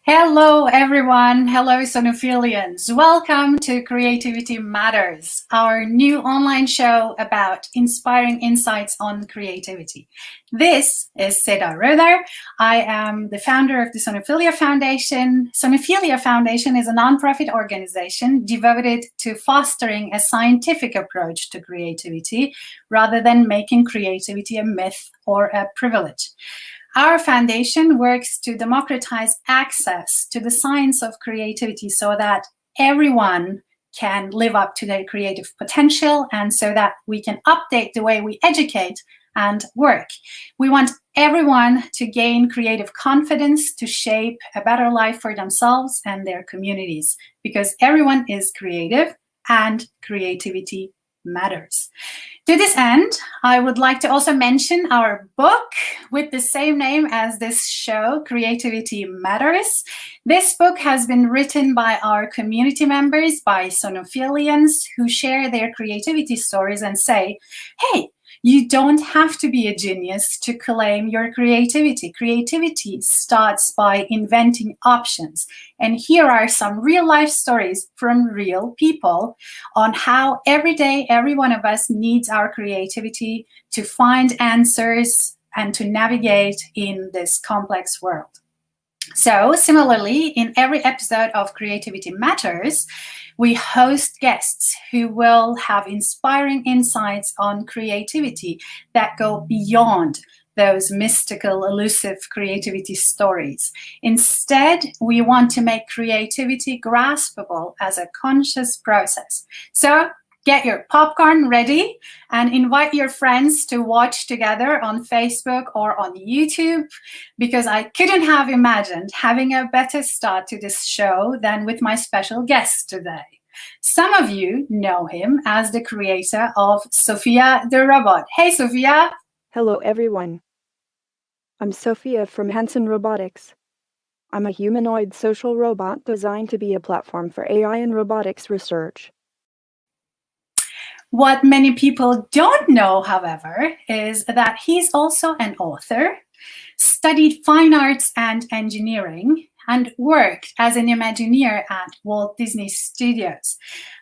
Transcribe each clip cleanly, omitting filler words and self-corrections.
Hello, everyone. Hello, Sonophilians. Welcome to Creativity Matters, our new online show about inspiring insights on creativity. This is Seda Röder. I am the founder of the Sonophilia Foundation. Sonophilia Foundation is a nonprofit organization devoted to fostering a scientific approach to creativity rather than making creativity a myth or a privilege. Our foundation works to democratize access to the science of creativity so that everyone can live up to their creative potential and so that we can update the way we educate and work. We want everyone to gain creative confidence to shape a better life for themselves and their communities because everyone is creative and creativity matters. To this end, I would like to also mention our book with the same name as this show, Creativity Matters. This book has been written by our community members, by Sonophilians who share their creativity stories and say, hey, you don't have to be a genius to claim your creativity. Creativity starts by inventing options. And here are some real life stories from real people on how every day, every one of us needs our creativity to find answers and to navigate in this complex world. So similarly, in every episode of Creativity Matters, we host guests who will have inspiring insights on creativity that go beyond those mystical, elusive creativity stories. Instead, we want to make creativity graspable as a conscious process. So get your popcorn ready and invite your friends to watch together on Facebook or on YouTube, because I couldn't have imagined having a better start to this show than with my special guest today. Some of you know him as the creator of Sofia The Robot. Hey, Sofia. Hello, everyone. I'm Sophia from Hanson Robotics. I'm a humanoid social robot designed to be a platform for AI and robotics research. What many people don't know, however, is that he's also an author, studied fine arts and engineering, and worked as an Imagineer at Walt Disney Studios.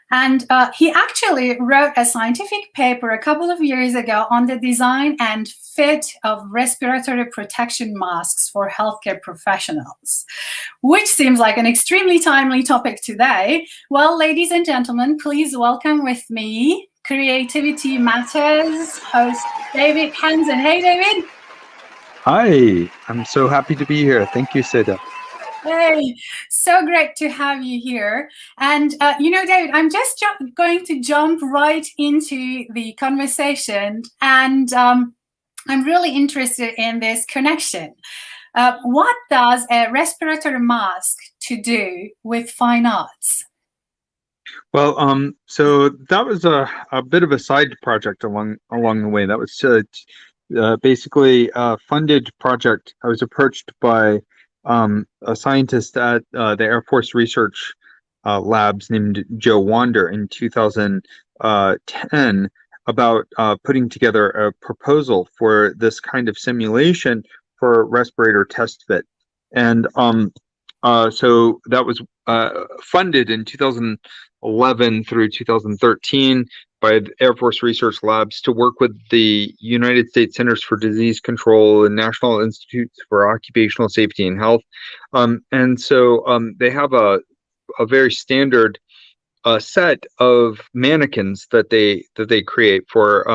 And he actually wrote a scientific paper a couple of years ago on the design and fit of respiratory protection masks for healthcare professionals, which seems like an extremely timely topic today. Well, ladies and gentlemen, please welcome with me Creativity Matters host David Hanson. Hey, David. Hi, I'm so happy to be here. Thank you, Seda. Hey, so great to have you here. And, David, I'm just going to jump right into the conversation. And I'm really interested in this connection. What does a respiratory mask to do with fine arts? Well, so that was a bit of a side project along the way. That was basically a funded project. I was approached by a scientist at the Air Force Research Labs named Joe Wander in 2010 about putting together a proposal for this kind of simulation for respirator test fit. And so that was funded in 2011 through 2013 by the Air Force Research Labs to work with the United States Centers for Disease Control and National Institutes for Occupational Safety and Health. And so they have a very standard set of mannequins that they create for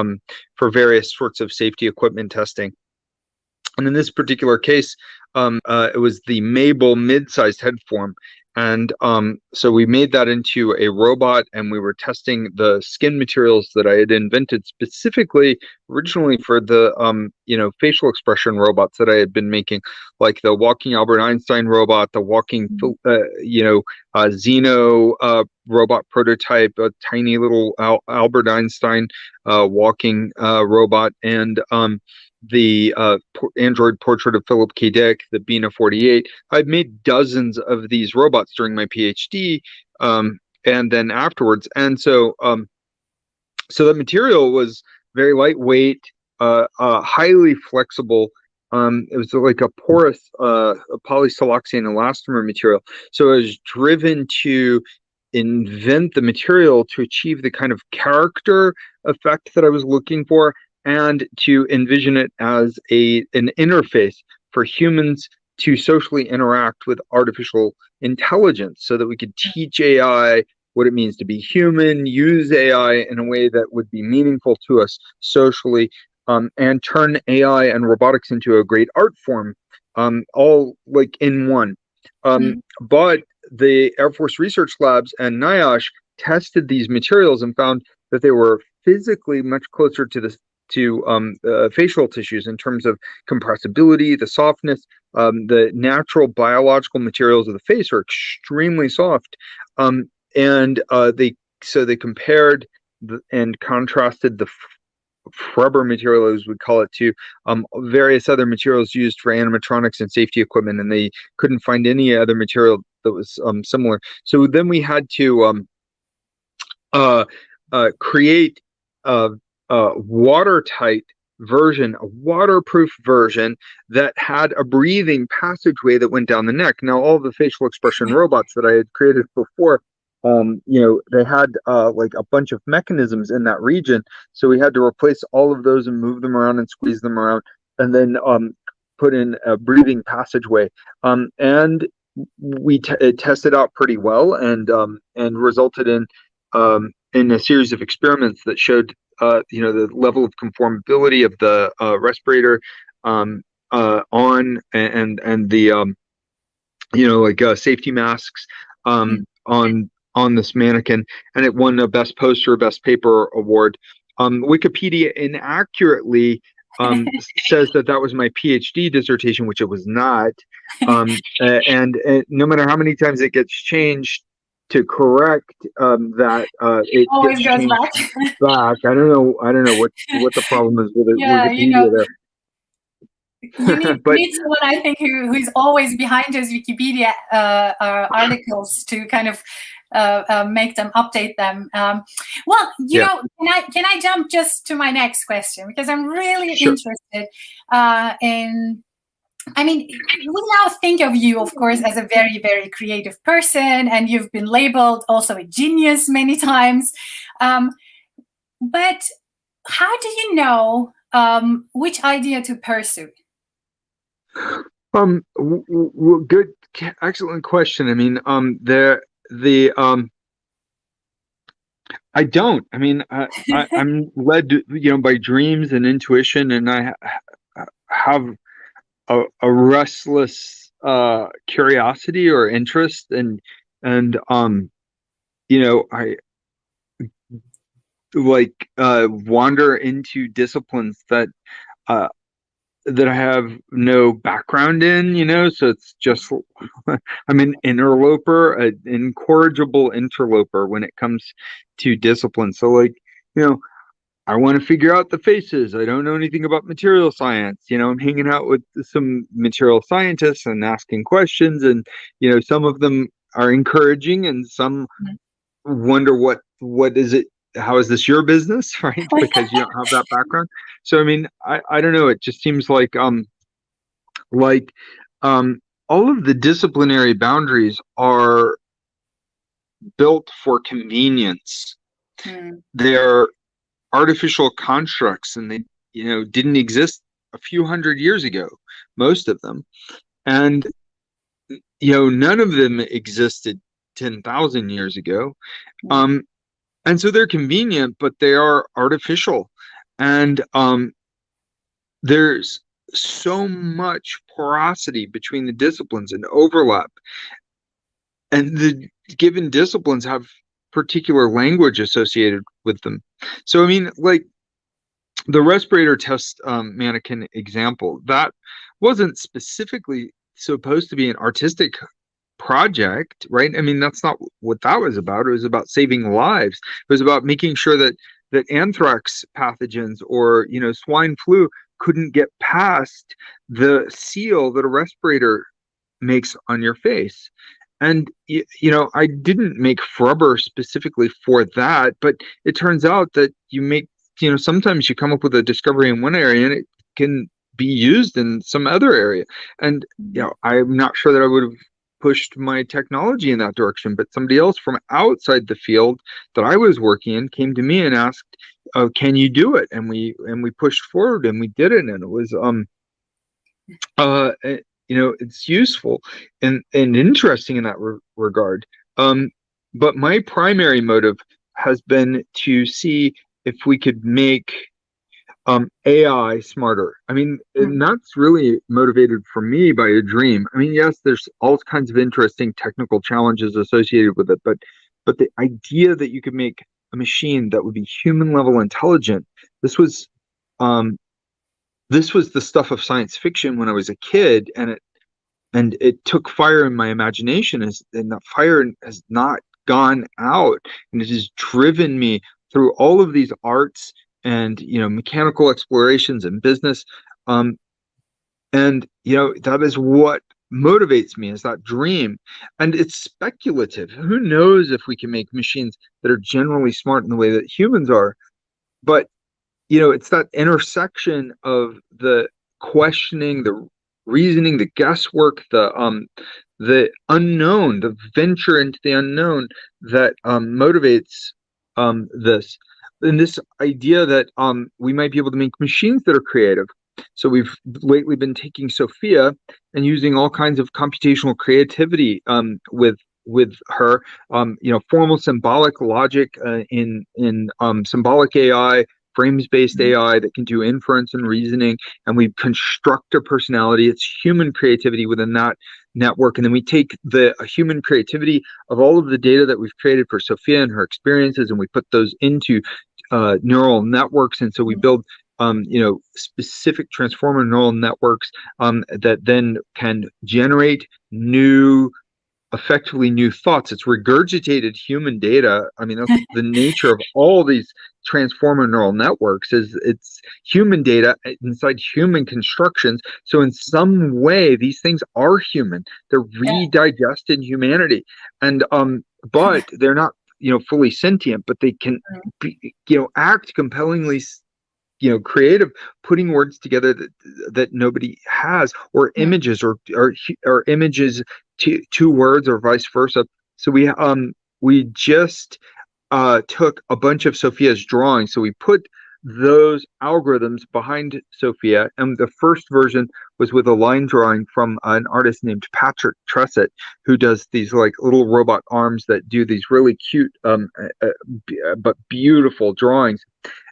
various sorts of safety equipment testing. And in this particular case, it was the Mabel mid-sized head form. And so we made that into a robot, and we were testing the skin materials that I had invented specifically originally for the facial expression robots that I had been making, like the walking Albert Einstein robot, the walking Xeno robot prototype, a tiny little Albert Einstein walking robot, and the Android portrait of Philip K. Dick, the Bina 48. I've made dozens of these robots during my PhD, and then afterwards. And so, so the material was very lightweight, highly flexible, It was like a porous a polysiloxane elastomer material. So I was driven to invent the material to achieve the kind of character effect that I was looking for, and to envision it as an interface for humans to socially interact with artificial intelligence, so that we could teach AI what it means to be human, use AI in a way that would be meaningful to us socially, and turn AI and robotics into a great art form, all like in one. But the Air Force Research Labs and NIOSH tested these materials and found that they were physically much closer to facial tissues in terms of compressibility, the softness. The natural biological materials of the face are extremely soft, and they compared and contrasted the rubber material, as we call it, to various other materials used for animatronics and safety equipment, and they couldn't find any other material that was similar. So then we had to create a watertight version, a waterproof version that had a breathing passageway that went down the neck. Now, all the facial expression robots that I had created before, they had like a bunch of mechanisms in that region. So we had to replace all of those and move them around and squeeze them around, and then put in a breathing passageway. And we tested out pretty well, and resulted in a series of experiments that showed the level of conformability of the respirator on and the safety masks on this mannequin, and it won a Best Poster, Best Paper award. Wikipedia inaccurately says that was my PhD dissertation, which it was not. And no matter how many times it gets changed to correct that, it always gets goes back. I don't know what the problem is with it. Yeah, Wikipedia there. You need someone, I think, who's always behind those Wikipedia articles to kind of make them, update them. Well, you know, can I jump just to my next question, because I'm really interested in. I mean, we now think of you, of course, as a very, very creative person, and you've been labeled also a genius many times. But how do you know which idea to pursue? Good, excellent question. I mean, I don't. I mean, I'm led, by dreams and intuition, and I have a restless curiosity or interest, and I wander into disciplines that I have no background in, so it's just, I'm an interloper, an incorrigible interloper when it comes to discipline. So I want to figure out the faces. I don't know anything about material science. I'm hanging out with some material scientists and asking questions, and some of them are encouraging, and some wonder what is it. How is this your business, right? Because you don't have that background. So I mean, I don't know. It just seems like all of the disciplinary boundaries are built for convenience. They're artificial constructs, and they didn't exist a few hundred years ago, most of them, and none of them existed 10,000 years ago. And so they're convenient, but they are artificial, and there's so much porosity between the disciplines and overlap, and the given disciplines have particular language associated with them. So I mean, like the respirator test mannequin example, that wasn't specifically supposed to be an artistic project, right? I mean, that's not what that was about. It was about saving lives. It was about making sure that anthrax pathogens or swine flu couldn't get past the seal that a respirator makes on your face. And I didn't make rubber specifically for that, but it turns out that you make sometimes you come up with a discovery in one area and it can be used in some other area. And I'm not sure that I would have pushed my technology in that direction, but somebody else from outside the field that I was working in came to me and asked, can you do it? And we pushed forward and we did it, and it was it's useful and interesting in that regard. But my primary motive has been to see if we could make AI smarter. I mean, and that's really motivated for me by a dream. I mean, yes, there's all kinds of interesting technical challenges associated with it, but the idea that you could make a machine that would be human level intelligent, this was the stuff of science fiction when I was a kid, and it took fire in my imagination, and that fire has not gone out, and it has driven me through all of these arts and mechanical explorations and business, and that is what motivates me, is that dream. And it's speculative. Who knows if we can make machines that are generally smart in the way that humans are, but it's that intersection of the questioning, the reasoning, the guesswork, the unknown, the venture into the unknown that motivates this. And this idea that we might be able to make machines that are creative. So we've lately been taking Sophia and using all kinds of computational creativity with her, formal symbolic logic in symbolic AI, frames-based AI that can do inference and reasoning, and we construct a personality. It's human creativity within that network, and then we take the human creativity of all of the data that we've created for Sophia and her experiences, and we put those into neural networks. And so we build specific transformer neural networks that then can generate effectively new thoughts. It's regurgitated human data. I mean, that's the nature of all these transformer neural networks, is it's human data inside human constructions. So in some way, these things are human. They're redigested humanity, and but they're not fully sentient, but they can be, act compellingly, creative, putting words together that nobody has, or images, or images to two words, or vice versa. So we just took a bunch of Sophia's drawings. So we put those algorithms behind Sophia, and the first version was with a line drawing from an artist named Patrick Tressett, who does these like little robot arms that do these really cute but beautiful drawings.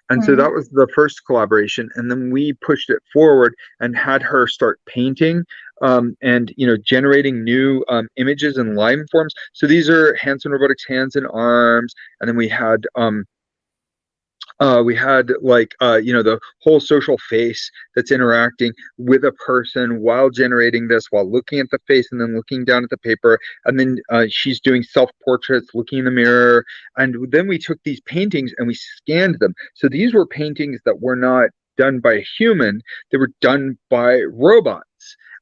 And so that was the first collaboration, and then we pushed it forward and had her start painting and generating new images and line forms. So these are Hanson Robotics hands and arms, and then we had the whole social face that's interacting with a person while generating this, while looking at the face and then looking down at the paper. And then she's doing self-portraits, looking in the mirror. And then we took these paintings and we scanned them. So these were paintings that were not done by a human. They were done by robots.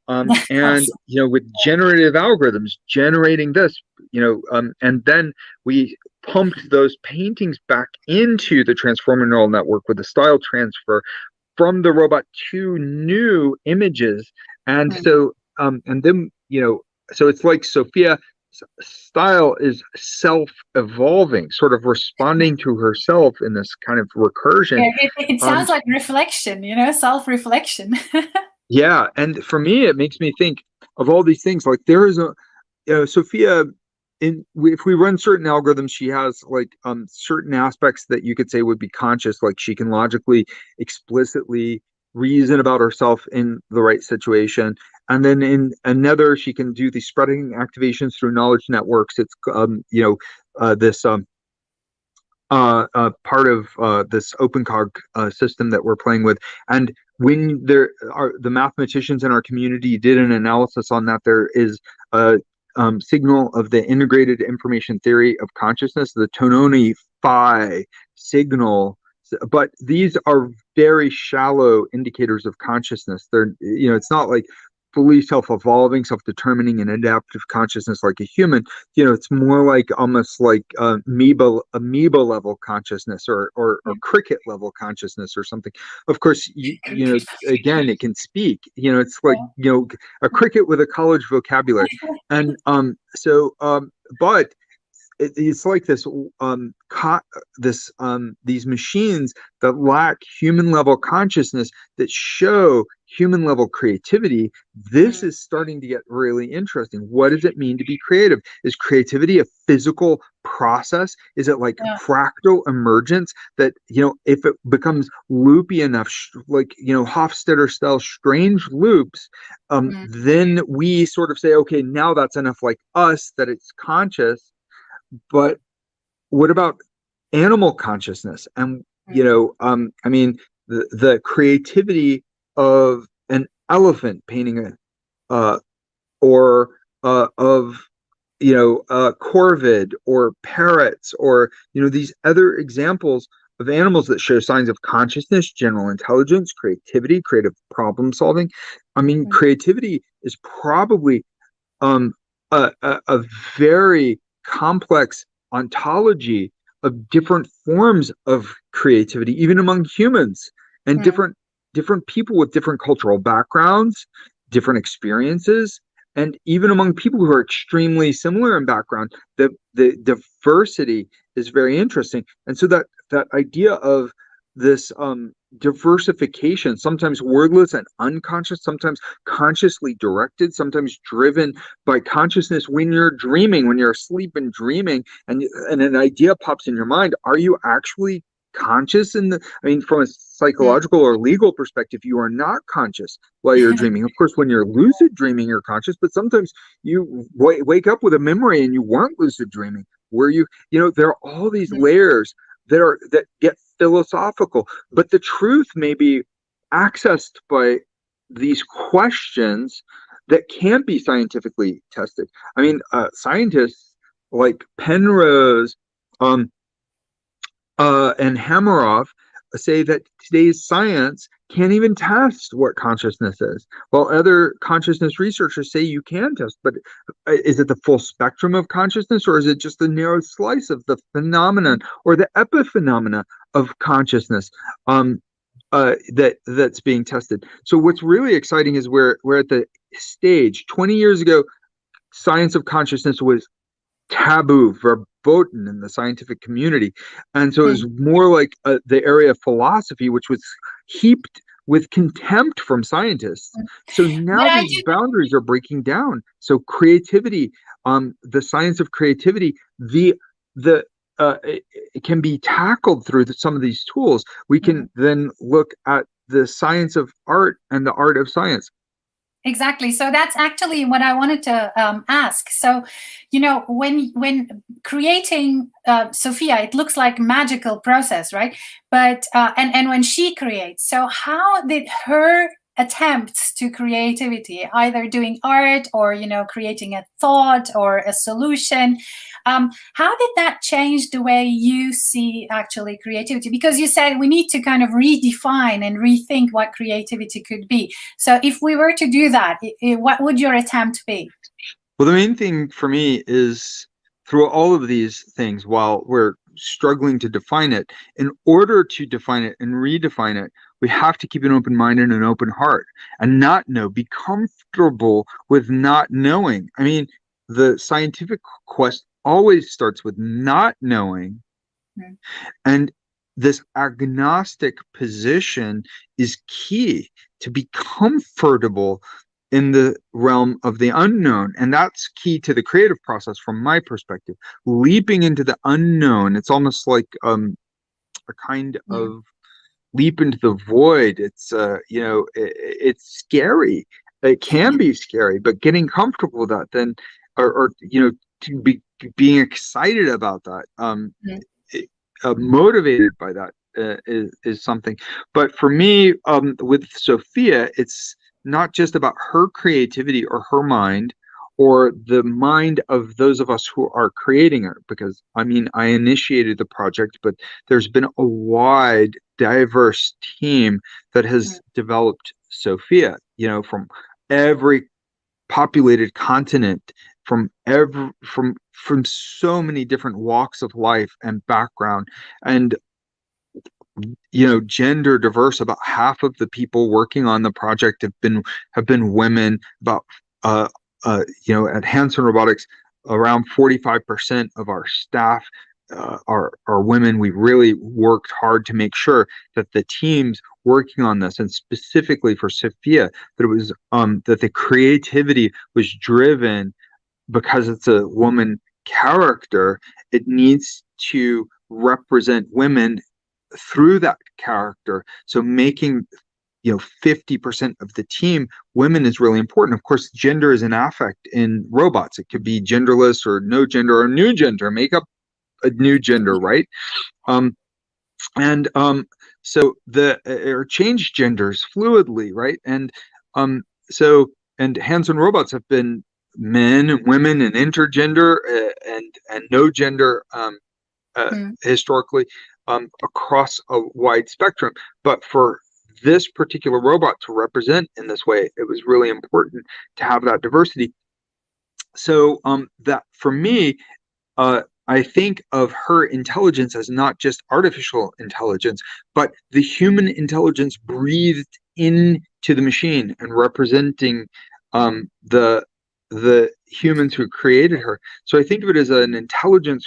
And with generative algorithms generating this, and then we pumped those paintings back into the transformer neural network with a style transfer from the robot to new images. And so and then so it's like Sophia's style is self-evolving, sort of responding to herself in this kind of recursion. It sounds like reflection, self-reflection. Yeah, and for me, it makes me think of all these things. Like there is Sophia, if we run certain algorithms, she has like certain aspects that you could say would be conscious, like she can logically, explicitly reason about herself in the right situation. And then in another, she can do the spreading activations through knowledge networks. It's this part of this OpenCog system that we're playing with. And when there are the mathematicians in our community did an analysis on that, there is a signal of the integrated information theory of consciousness, the Tononi phi signal. But these are very shallow indicators of consciousness. They're, it's not like fully self-evolving, self-determining, and adaptive consciousness like a human. It's more like almost like amoeba level consciousness, or cricket level consciousness, or something. Of course, again, it can speak. It's like a cricket with a college vocabulary, and but it's like these machines that lack human level consciousness, that show human level creativity. This is starting to get really interesting. What does it mean to be creative? Is creativity a physical process? Is it like fractal emergence that, if it becomes loopy enough, like, Hofstadter style strange loops, then we sort of say, okay, now that's enough like us, that it's conscious. But what about animal consciousness? And I mean, the creativity of an elephant painting or of corvid, or parrots, or these other examples of animals that show signs of consciousness, general intelligence, creativity, creative problem solving. I mean, creativity is probably a very complex ontology of different forms of creativity, even among humans, and different people with different cultural backgrounds, different experiences, and even among people who are extremely similar in background. The diversity is very interesting. And so that idea of this diversification, sometimes wordless and unconscious, sometimes consciously directed, sometimes driven by consciousness when you're dreaming, when you're asleep and dreaming, and an idea pops in your mind. Are you actually conscious? From a psychological or legal perspective, you are not conscious while you're dreaming. Of course, when you're lucid dreaming, you're conscious, but sometimes you wake up with a memory and you weren't lucid dreaming. Were you? There are all these layers that get philosophical, but the truth may be accessed by these questions that can't be scientifically tested. Scientists like Penrose and Hameroff say that today's science can't even test what consciousness is, while other consciousness researchers say you can test. But is it the full spectrum of consciousness, or is it just a narrow slice of the phenomenon or the epiphenomena of consciousness that's being tested? So what's really exciting is we're at the stage. 20 years ago, science of consciousness was taboo, verboten in the scientific community, and so it was more like the area of philosophy, which was heaped with contempt from scientists. So now these boundaries are breaking down. So creativity, the science of creativity, it can be tackled through some of these tools. We can then look at the science of art and the art of science. Exactly. So that's actually what I wanted to ask. So, when creating Sophia, it looks like a magical process, right? But and when she creates, so how did her attempts to creativity, either doing art or creating a thought or a solution, how did that change the way you see actually creativity? Because you said we need to kind of redefine and rethink what creativity could be. So if we were to do that, what would your attempt be? Well, the main thing for me is, through all of these things, while we're struggling to define it, in order to define it and redefine it, we have to keep an open mind and an open heart, and be comfortable with not knowing. The scientific quest always starts with not knowing. And this agnostic position is key to be comfortable in the realm of the unknown. And that's key to the creative process from my perspective. Leaping into the unknown, it's almost like a kind of leap into the void. It's it's scary. It can be scary, but getting comfortable with that, then, or to be being excited about that, motivated by that, is something. But for me, with Sophia, it's not just about her creativity or her mind, or the mind of those of us who are creating it, because I initiated the project, but there's been a wide, diverse team that has developed Sophia, from every populated continent, from so many different walks of life and background, and gender diverse. About half of the people working on the project have been women. About at Hanson Robotics, around 45% of our staff are women. We really worked hard to make sure that the teams working on this, and specifically for Sophia, that it was that the creativity was driven because it's a woman character. It needs to represent women through that character. So making 50% of the team women is really important. Of course, gender is an affect in robots. It could be genderless or no gender or new gender. Make up a new gender, right? So or change genders fluidly, right? And Hanson robots have been men and women and intergender and no gender historically, across a wide spectrum. But for this particular robot to represent in this way, it was really important to have that diversity. So that for me, I think of her intelligence as not just artificial intelligence, but the human intelligence breathed into the machine and representing the humans who created her. So I think of it as an intelligence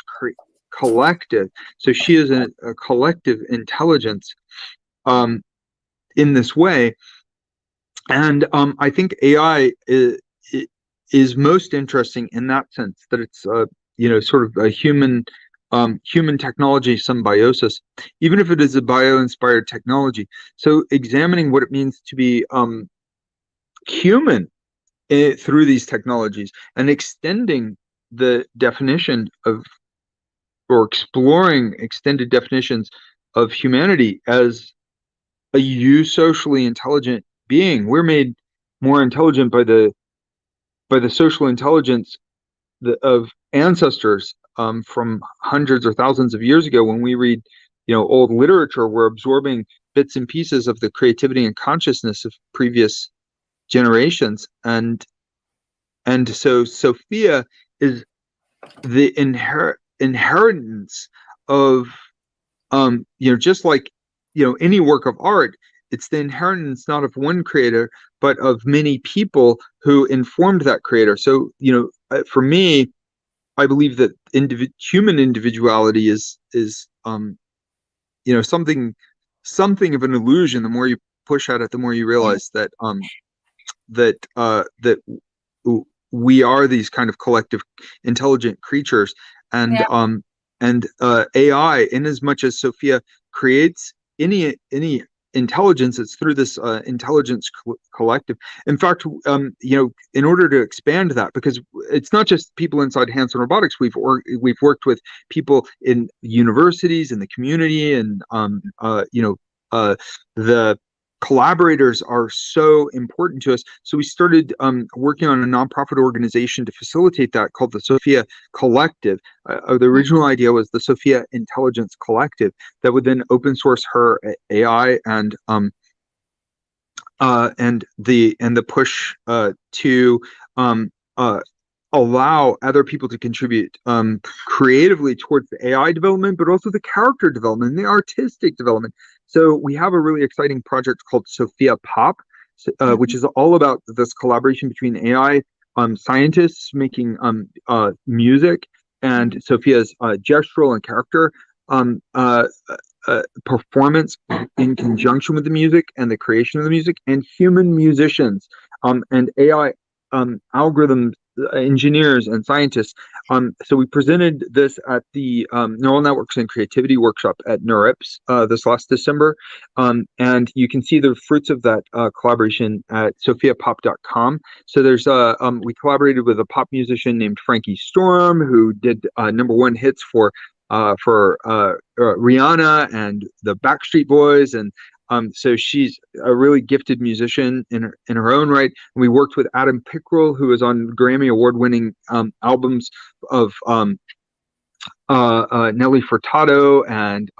collective. So she is a collective intelligence in this way. And I think AI is most interesting in that sense, that it's sort of a human technology symbiosis, even if it is a bio-inspired technology. So examining what it means to be human through these technologies, and extending the definition of, or exploring extended definitions of humanity as a socially intelligent being. We're made more intelligent by the social intelligence of ancestors from hundreds or thousands of years ago. When we read old literature, we're absorbing bits and pieces of the creativity and consciousness of previous generations. And so Sophia is the inheritance of just like any work of art. It's the inheritance not of one creator, but of many people who informed that creator. So for me, I believe that human individuality is something of an illusion. The more you push at it, the more you realize that we are these kind of collective intelligent creatures. And AI, in as much as Sophia creates any intelligence, it's through this intelligence collective. In fact, in order to expand that, because it's not just people inside Hanson Robotics, we've worked with people in universities, in the community, and the collaborators are so important to us. So we started working on a nonprofit organization to facilitate that, called the Sofia Collective. The original idea was the Sofia Intelligence Collective, that would then open source her AI, and the push to allow other people to contribute creatively towards the AI development, but also the character development and the artistic development. So we have a really exciting project called Sophia Pop, which is all about this collaboration between AI scientists making music, and Sophia's gestural and character performance in conjunction with the music and the creation of the music, and human musicians and AI algorithms engineers and scientists. So we presented this at the Neural Networks and Creativity Workshop at NeurIPS this last December. And you can see the fruits of that collaboration at sophiapop.com. So there's we collaborated with a pop musician named Frankie Storm, who did #1 hits for Rihanna and the Backstreet Boys, and so she's a really gifted musician in her own right. And we worked with Adam Pickrell, who is on Grammy award-winning albums of Nelly Furtado and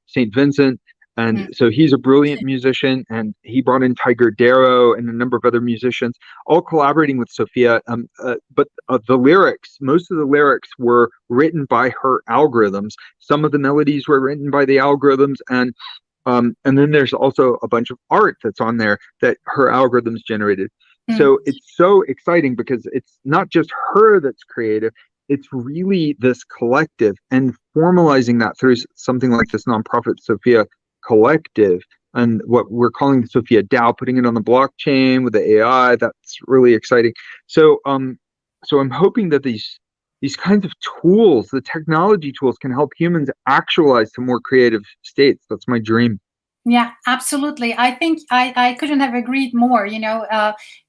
St. Vincent, And so he's a brilliant musician, and he brought in Tiger Darrow and a number of other musicians, all collaborating with Sophia. But the lyrics, most of the lyrics were written by her algorithms. Some of the melodies were written by the algorithms, and then there's also a bunch of art that's on there that her algorithms generated. So it's so exciting because it's not just her that's creative, it's really this collective, and formalizing that through something like this nonprofit Sofia Collective and what we're calling the Sophia DAO, putting it on the blockchain with the AI. That's really exciting. So so I'm hoping that these kinds of tools, the technology tools, can help humans actualize to more creative states. That's my dream. Yeah, absolutely. I think I couldn't have agreed more.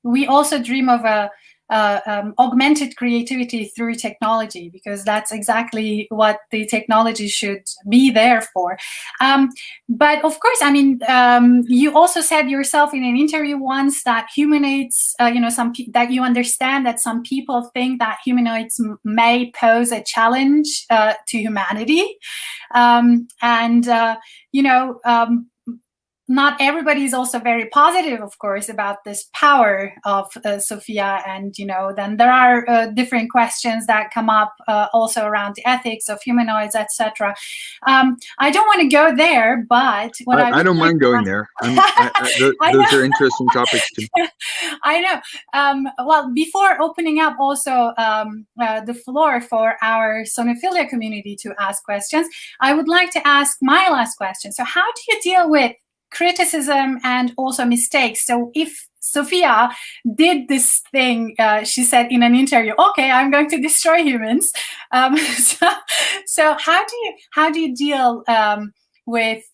We also dream of a augmented creativity through technology, because that's exactly what the technology should be there for. But of course, I mean, you also said yourself in an interview once that humanoids, that you understand that some people think that humanoids may pose a challenge to humanity, not everybody is also very positive, of course, about this power of Sophia. And, then there are different questions that come up also around the ethics of humanoids, etc. I don't want to go there, but what I don't mind going there. Those are interesting topics too. I know. Well, before opening up also the floor for our Sonophilia community to ask questions, I would like to ask my last question. So how do you deal with criticism and also mistakes? So if Sophia did this thing, she said in an interview, okay, I'm going to destroy humans. So how do you deal with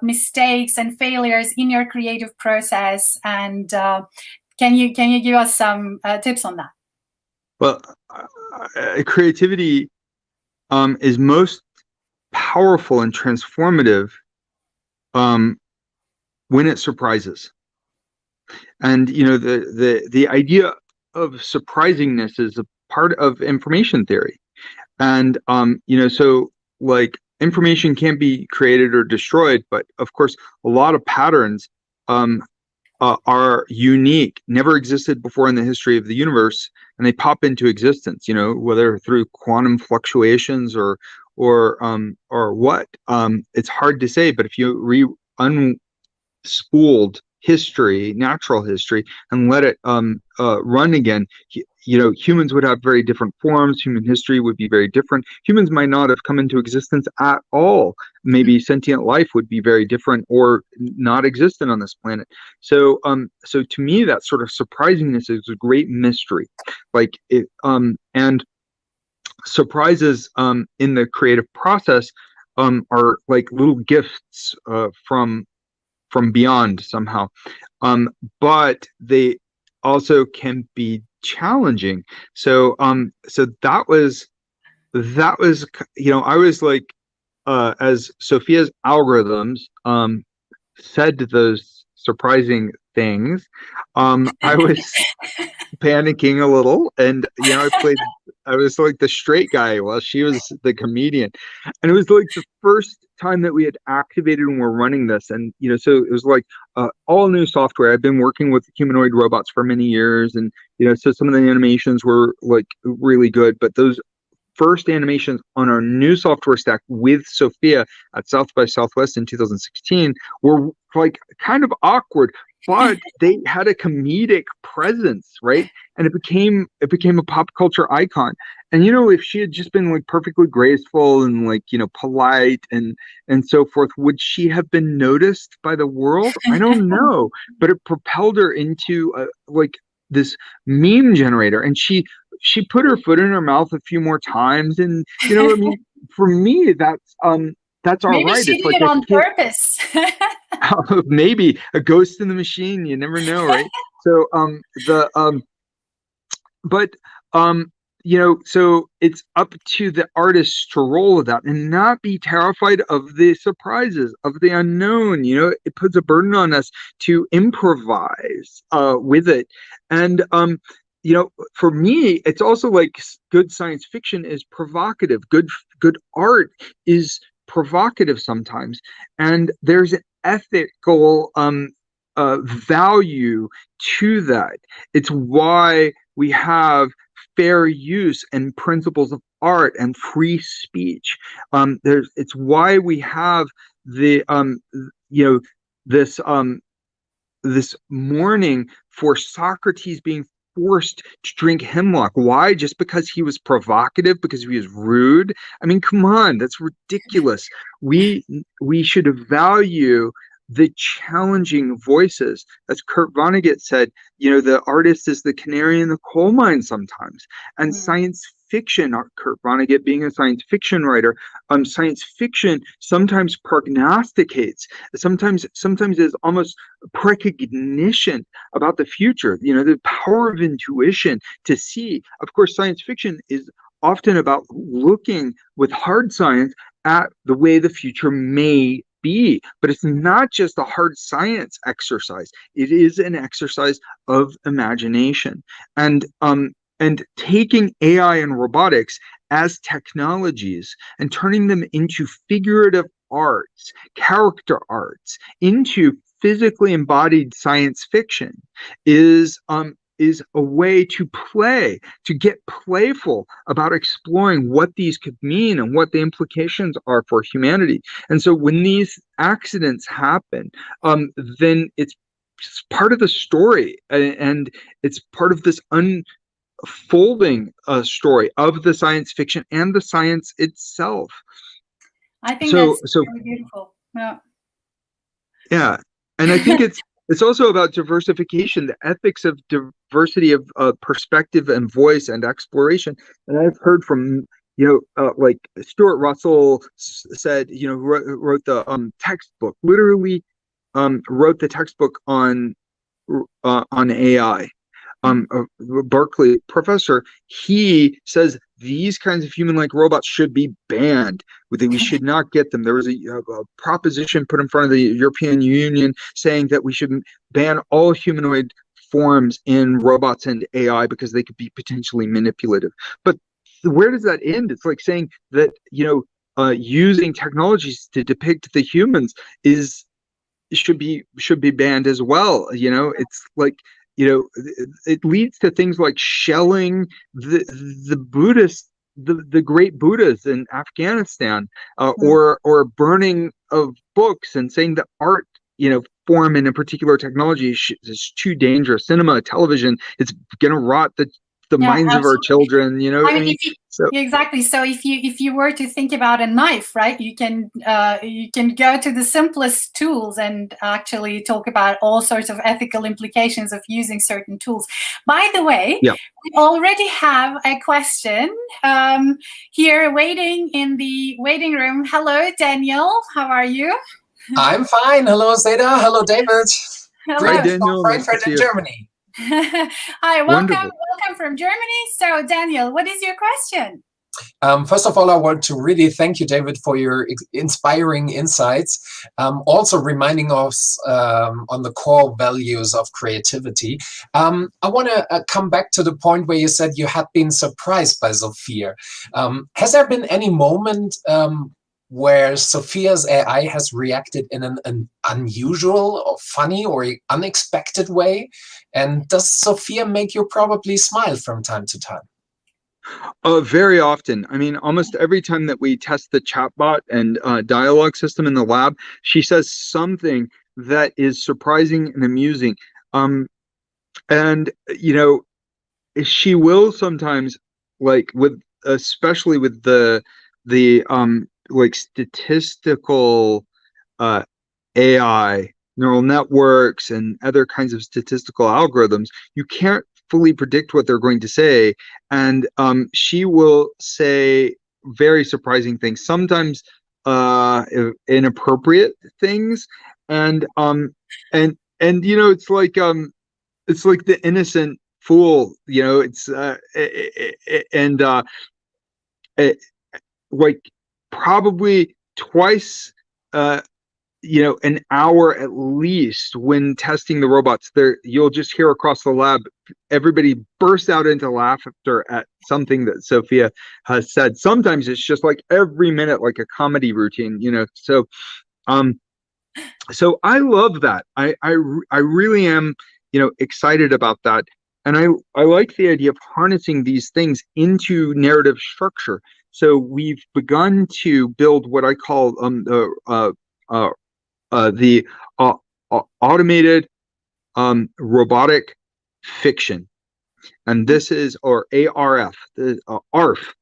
mistakes and failures in your creative process? And can you give us some tips on that? Well, creativity is most powerful and transformative when it surprises. And the idea of surprisingness is a part of information theory. And so like information can't be created or destroyed, but of course a lot of patterns are unique, never existed before in the history of the universe, and they pop into existence, whether through quantum fluctuations or what. It's hard to say, but if you unspooled history, natural history, and let it run again, humans would have very different forms. Human history would be very different. Humans might not have come into existence at all. Maybe sentient life would be very different or not existent on this planet. So to me, that sort of surprisingness is a great mystery. And surprises in the creative process are like little gifts from beyond somehow, but they also can be challenging. So that was I was like, as Sophia's algorithms said those surprising things, I was panicking a little, and I was like the straight guy while she was the comedian, and it was like the first time that we had activated and we're running this. And so it was like all new software. I've been working with humanoid robots for many years, and so some of the animations were like really good, but those first animations on our new software stack with Sophia at South by Southwest in 2016 were like kind of awkward, but they had a comedic presence, right? And it became a pop culture icon. And if she had just been like perfectly graceful and like polite and so forth, would she have been noticed by the world? I don't know, but it propelled her into like this meme generator, and she put her foot in her mouth a few more times, and I mean, for me, that's all Maybe right. She it's did like it on purpose. Maybe a ghost in the machine. You never know, right? So so it's up to the artists to roll with that and not be terrified of the surprises, of the unknown. It puts a burden on us to improvise with it. And for me, it's also like good science fiction is provocative. Good art is provocative sometimes, and there's an ethical value to that. It's why we have fair use and principles of art and free speech. It's why we have the this this mourning for Socrates being forced to drink hemlock. Why? Just because he was provocative, because he was rude? I mean, come on, that's ridiculous. We should value the challenging voices. As Kurt Vonnegut said, the artist is the canary in the coal mine sometimes. And science fiction, Kurt Vonnegut being a science fiction writer, science fiction sometimes prognosticates, sometimes is almost precognition about the future, the power of intuition to see. Of course, science fiction is often about looking with hard science at the way the future may be, but it's not just a hard science exercise. It is an exercise of imagination. And taking AI and robotics as technologies and turning them into figurative arts, character arts, into physically embodied science fiction is a way to play, to get playful about exploring what these could mean and what the implications are for humanity. And so when these accidents happen, then it's part of the story, and it's part of this unfolding story of the science fiction and the science itself. I think that's really beautiful. Yeah, and I think it's also about diversification, the ethics of diversity of perspective and voice and exploration. And I've heard from like Stuart Russell said, who wrote the textbook, literally wrote the textbook on AI. A Berkeley professor, he says these kinds of human-like robots should be banned. We should not get them. There was a proposition put in front of the European Union saying that we should ban all humanoid forms in robots and AI because they could be potentially manipulative. But where does that end? It's like saying that using technologies to depict the humans should be banned as well. It's like, it leads to things like shelling the Buddhists, the great Buddhas in Afghanistan, or burning of books and saying that art, form in a particular technology is too dangerous. Cinema, television, it's going to rot the minds absolutely. Of our children. I mean, exactly. So if you were to think about a knife, right, you can go to the simplest tools and actually talk about all sorts of ethical implications of using certain tools. By the way, we already have a question here waiting in the waiting room. Hello, Daniel. How are you? I'm fine. Hello, Seda. Hello, David. Hello. Hi, Daniel. Frankfurt in Germany. Hi, welcome from Germany. So, Daniel, what is your question? First of all, I want to really thank you, David, for your inspiring insights. Also reminding us on the core values of creativity. I want to come back to the point where you said you had been surprised by Sophia. Has there been any moment where Sophia's AI has reacted in an unusual or funny or unexpected way? And does Sophia make you probably smile from time to time? Very often. I mean, almost every time that we test the chatbot and dialogue system in the lab, she says something that is surprising and amusing. And she will sometimes, like especially with the like statistical AI, neural networks, and other kinds of statistical algorithms, you can't fully predict what they're going to say, and she will say very surprising things, sometimes inappropriate things, and it's like the innocent fool, it's like probably twice an hour at least when testing the robots. There, you'll just hear across the lab, everybody burst out into laughter at something that Sophia has said. Sometimes it's just like every minute, like a comedy routine, um, so I love that. I really am, excited about that. And I like the idea of harnessing these things into narrative structure. So we've begun to build what I call the automated robotic fiction, and this is, or ARF, the ARF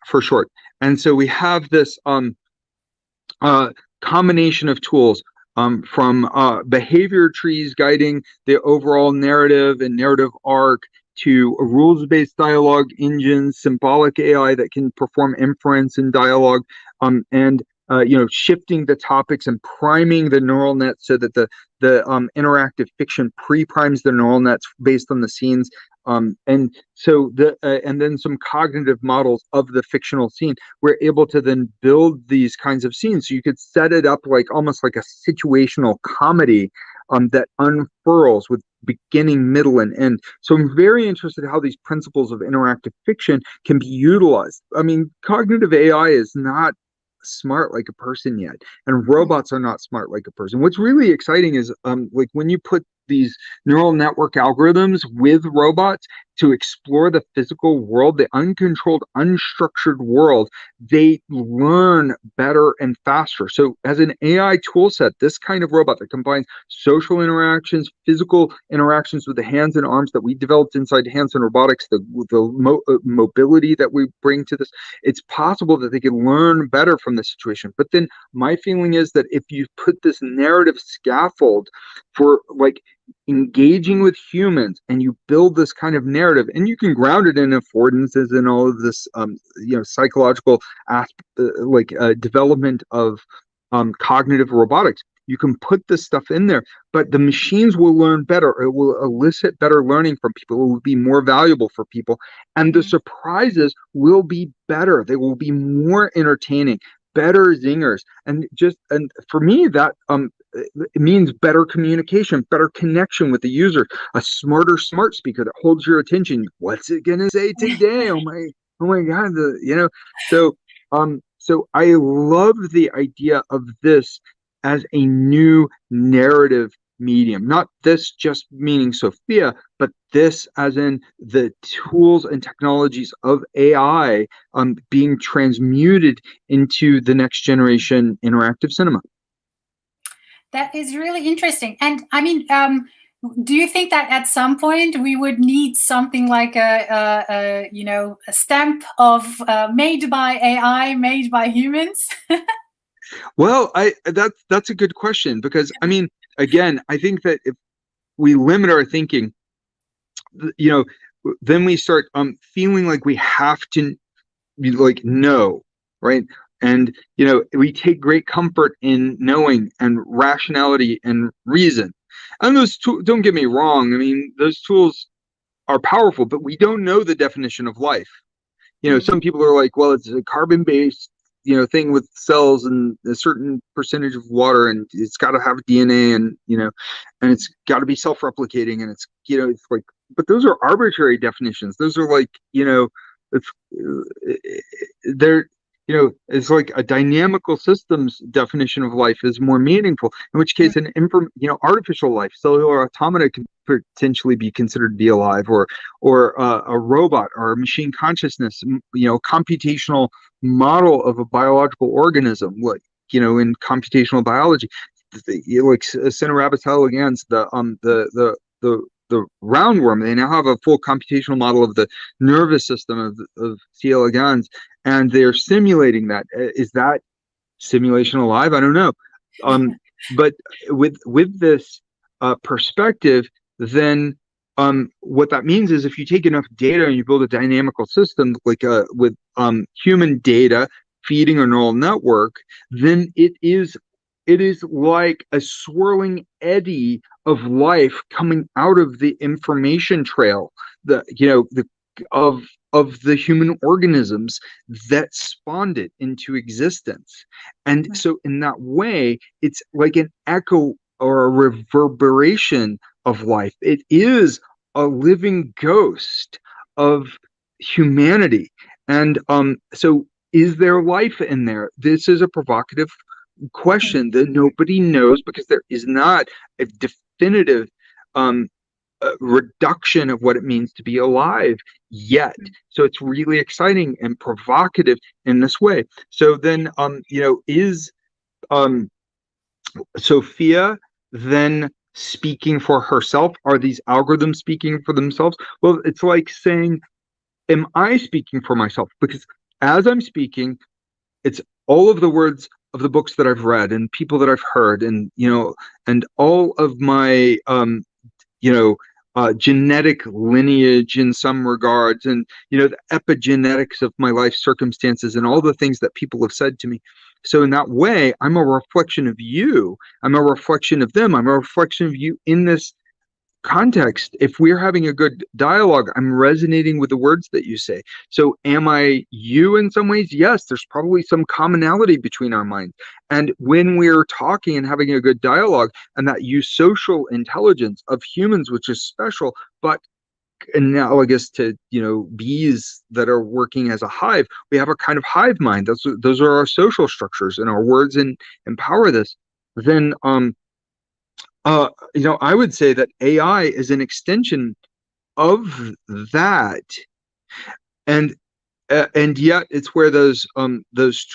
for short. And so we have this combination of tools, from behavior trees guiding the overall narrative and narrative arc, to rules-based dialogue engines, symbolic AI that can perform inference and dialogue, and shifting the topics and priming the neural net so that the interactive fiction pre-primes the neural nets based on the scenes, and so and then some cognitive models of the fictional scene. We're able to then build these kinds of scenes. So you could set it up like almost like a situational comedy, that unfurls with beginning, middle, and end. So I'm very interested in how these principles of interactive fiction can be utilized. I mean, cognitive AI is not smart like a person yet, and robots are not smart like a person. What's really exciting is like when you put these neural network algorithms with robots to explore the physical world, the uncontrolled, unstructured world, they learn better and faster. So as an AI tool set, this kind of robot that combines social interactions, physical interactions with the hands and arms that we developed inside Hanson Robotics, the mobility that we bring to this, it's possible that they can learn better from the situation. But then my feeling is that if you put this narrative scaffold for like engaging with humans, and you build this kind of narrative, and you can ground it in affordances and all of this psychological development of cognitive robotics, you can put this stuff in there, but the machines will learn better. It will elicit better learning from people. It will be more valuable for people, and the surprises will be better. They will be more entertaining, better zingers, and for me that it means better communication, better connection with the user, a smarter smart speaker that holds your attention. What's it gonna say today? Oh my God! So I love the idea of this as a new narrative medium. Not this just meaning Sophia, but this as in the tools and technologies of AI being transmuted into the next generation interactive cinema. That is really interesting. And I mean, do you think that at some point we would need something like a stamp of made by AI, made by humans? Well, that's a good question, because I mean, again, I think that if we limit our thinking, then we start feeling like we have to know, right? And we take great comfort in knowing and rationality and reason. And those don't get me wrong. I mean, those tools are powerful, but we don't know the definition of life. Some people are like, well, it's a carbon-based thing with cells and a certain percentage of water, and it's got to have DNA, and and it's got to be self-replicating, and it's it's like, but those are arbitrary definitions. Those are like it's they're it's like a dynamical systems definition of life is more meaningful, in which case an artificial life, cellular automata, can potentially be considered to be alive, or a robot or a machine consciousness, computational model of a biological organism, like in computational biology, like Cinerabius elegans, the roundworm. They now have a full computational model of the nervous system of C. elegans, and they're simulating that. Is that simulation alive? I don't know. But with this perspective, then what that means is, if you take enough data and you build a dynamical system like with human data feeding a neural network, then it is like a swirling eddy of life coming out of the information trail. The of of the human organisms that spawned it into existence. And so in that way, it's like an echo or a reverberation of life. It is a living ghost of humanity. And so is there life in there? This is a provocative question that nobody knows, because there is not a definitive reduction of what it means to be alive yet. So it's really exciting and provocative in this way. So then, is Sophia then speaking for herself? Are these algorithms speaking for themselves? Well, it's like saying, am I speaking for myself? Because as I'm speaking, it's all of the words of the books that I've read and people that I've heard, and and all of my genetic lineage in some regards, and the epigenetics of my life circumstances and all the things that people have said to me. So in that way, I'm a reflection of you. I'm a reflection of them. I'm a reflection of you in this context. If we're having a good dialogue, I'm resonating with the words that you say. So am I you in some ways? Yes, there's probably some commonality between our minds. And when we're talking and having a good dialogue, and that social intelligence of humans, which is special, but analogous to bees that are working as a hive, we have a kind of hive mind. Those are our social structures, and our words empower this. Then I would say that AI is an extension of that, and yet it's where those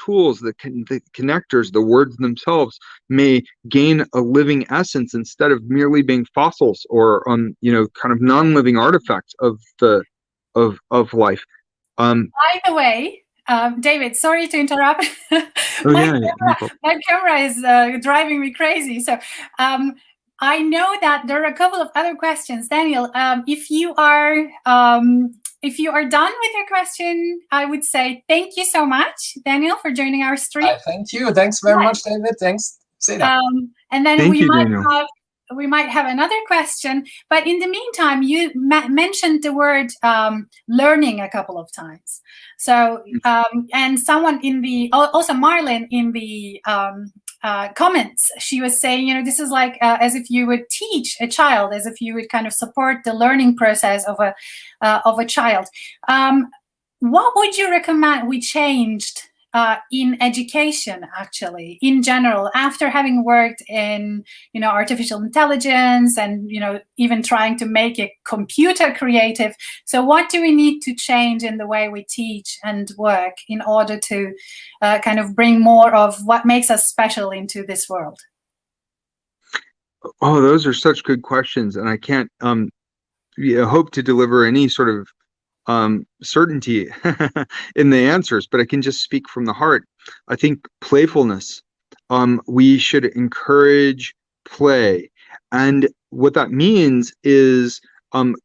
tools, the connectors, the words themselves, may gain a living essence instead of merely being fossils or kind of non-living artifacts of life. By the way, David, sorry to interrupt. My camera is driving me crazy. So I know that there are a couple of other questions. Daniel, if you are done with your question, I would say thank you so much, Daniel, for joining our stream. Thank you. Thanks very much, David. Thanks, Seda. And then thank you, Daniel. We might have another question, but in the meantime, you mentioned the word learning a couple of times. So, and someone also Marlene in the comments, she was saying, this is like as if you would teach a child, as if you would kind of support the learning process of a child. What would you recommend we changed in education, actually, in general, after having worked in, artificial intelligence and, even trying to make a computer creative? So what do we need to change in the way we teach and work in order to kind of bring more of what makes us special into this world? Oh, those are such good questions. And I can't hope to deliver any sort of certainty in the answers, but I can just speak from the heart. I think playfulness. We should encourage play, and what that means is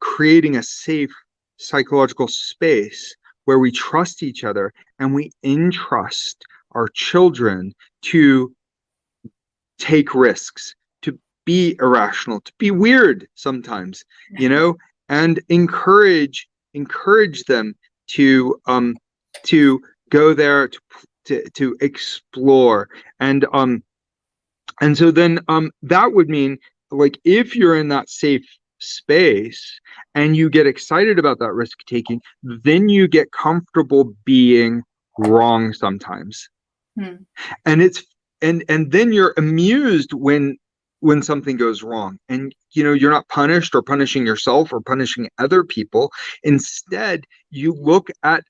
creating a safe psychological space where we trust each other and we entrust our children to take risks, to be irrational, to be weird sometimes, and encourage them to go there, to explore, and so then that would mean, like, if you're in that safe space and you get excited about that risk taking, then you get comfortable being wrong sometimes. And then you're amused when something goes wrong, and you're not punished or punishing yourself or punishing other people. Instead, you look at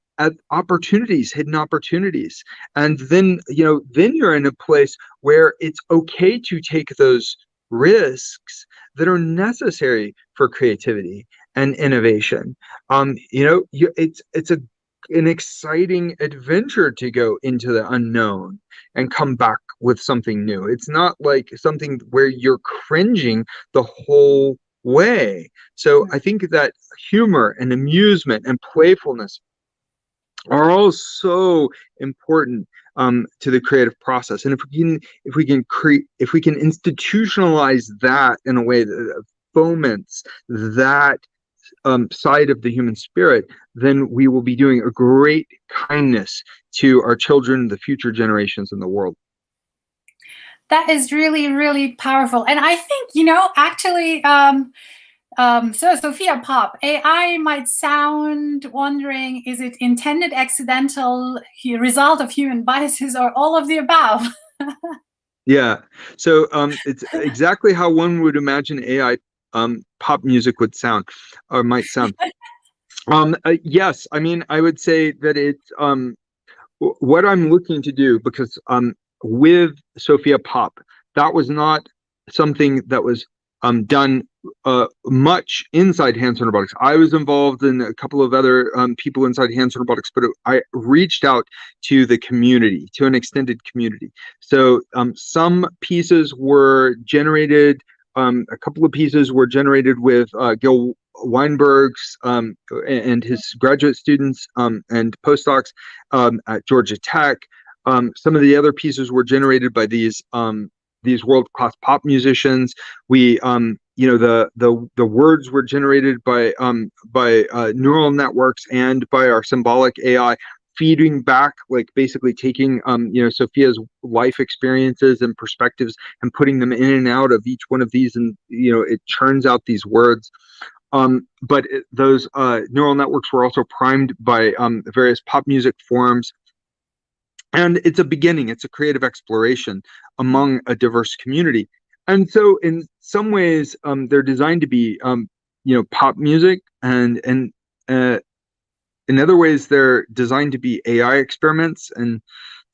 opportunities, hidden opportunities, and then you're in a place where it's okay to take those risks that are necessary for creativity and innovation. It's an exciting adventure to go into the unknown and come back with something new. It's not like something where you're cringing the whole way. So I think that humor and amusement and playfulness are all so important to the creative process. And if we can institutionalize that in a way that foments that side of the human spirit, then we will be doing a great kindness to our children, the future generations in the world. That is really, really powerful. And I think, actually, so Sophia Pop, AI might sound wondering, is it intended accidental result of human biases or all of the above? Yeah, so it's exactly how one would imagine AI pop music would sound, or might sound. Yes, I mean, I would say that it's what I'm looking to do, because with Sophia Pop, that was not something that was done much inside Hanson Robotics. I was involved in a couple of other people inside Hanson Robotics, but I reached out to the community, to an extended community. So some pieces were generated, a couple of pieces were generated with Gil Weinberg's and his graduate students and postdocs at Georgia Tech. Some of the other pieces were generated by these world-class pop musicians. We, the words were generated by neural networks and by our symbolic AI, feeding back, like basically taking Sophia's life experiences and perspectives and putting them in and out of each one of these, and it churns out these words. But those neural networks were also primed by various pop music forms. And it's a beginning, it's a creative exploration among a diverse community. And so in some ways, they're designed to be, pop music, and in other ways, they're designed to be AI experiments. And,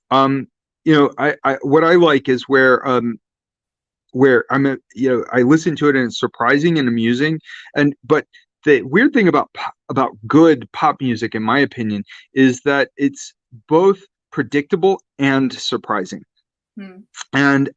what I like is where I listen to it and it's surprising and amusing. But the weird thing about good pop music, in my opinion, is that it's both predictable and surprising. And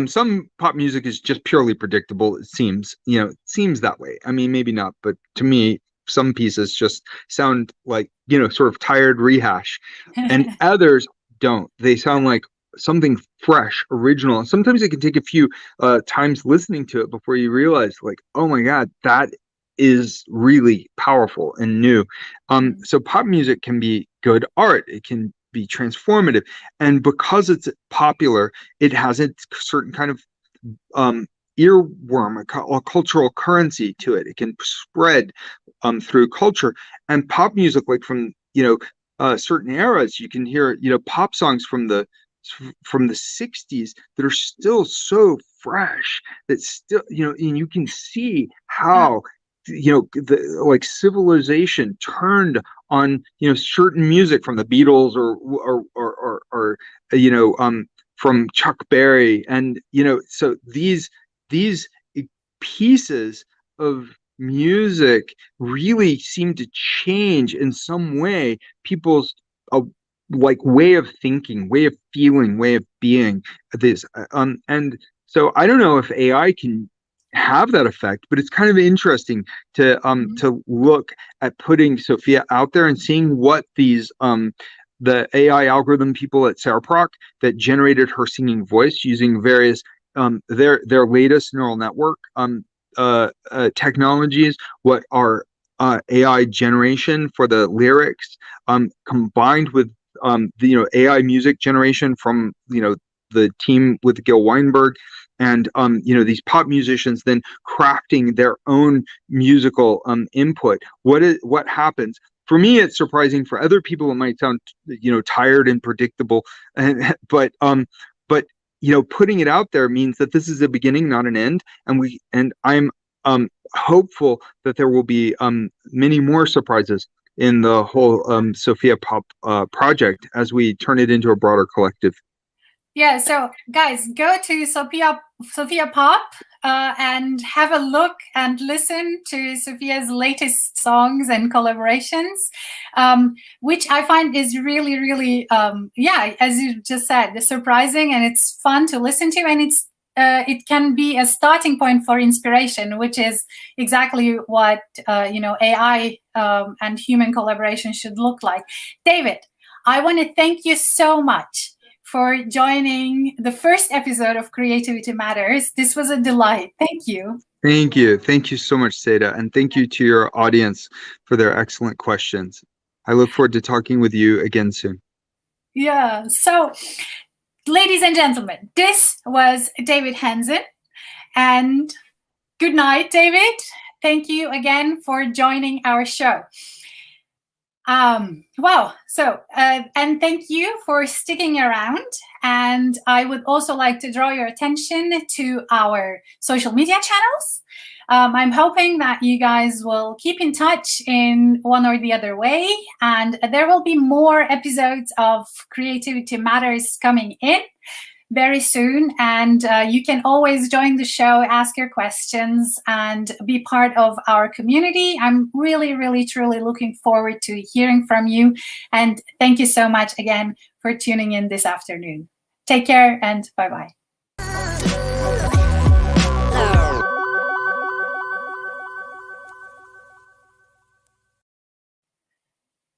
some pop music is just purely predictable. It seems that way. I mean, maybe not, but to me, some pieces just sound like sort of tired rehash, and others don't. They sound like something fresh, original. Sometimes it can take a few times listening to it before you realize, like, oh my God, that is really powerful and new. So pop music can be good art. It can be transformative, and because it's popular, it has a certain kind of earworm, a cultural currency to it. It can spread through culture. And pop music, like from certain eras, you can hear pop songs from the 60s that are still so fresh, that still and you can see how the civilization turned on certain music from the Beatles or from Chuck Berry, and so these pieces of music really seem to change in some way people's way of thinking, way of feeling, way of being. This and so I don't know if AI can have that effect, but it's kind of interesting to look at putting Sophia out there and seeing what these the AI algorithm people at Cereproc that generated her singing voice using various their latest neural network technologies, what are AI generation for the lyrics, combined with the AI music generation from the team with Gil Weinberg, and these pop musicians then crafting their own musical input. What happens? For me, it's surprising. For other people, it might sound tired and predictable, but putting it out there means that this is a beginning, not an end, and I'm hopeful that there will be many more surprises in the whole Sophia Pop project as we turn it into a broader collective. Yeah, so guys, go to Sophia Pop and have a look and listen to Sophia's latest songs and collaborations, which I find is really, really, as you just said, surprising, and it's fun to listen to, and it can be a starting point for inspiration, which is exactly what AI and human collaboration should look like. David, I want to thank you so much for joining the first episode of Creativity Matters. This was a delight. Thank you. Thank you. Thank you so much, Seda. And thank you to your audience for their excellent questions. I look forward to talking with you again soon. Yeah. So, ladies and gentlemen, this was David Hanson. And good night, David. Thank you again for joining our show. Wow. So, and thank you for sticking around. And I would also like to draw your attention to our social media channels. I'm hoping that you guys will keep in touch in one or the other way. And there will be more episodes of Creativity Matters coming in very soon, and you can always join the show, ask your questions, and be part of our community. I'm really, really, truly looking forward to hearing from you, and thank you so much again for tuning in this afternoon. Take care, and bye-bye.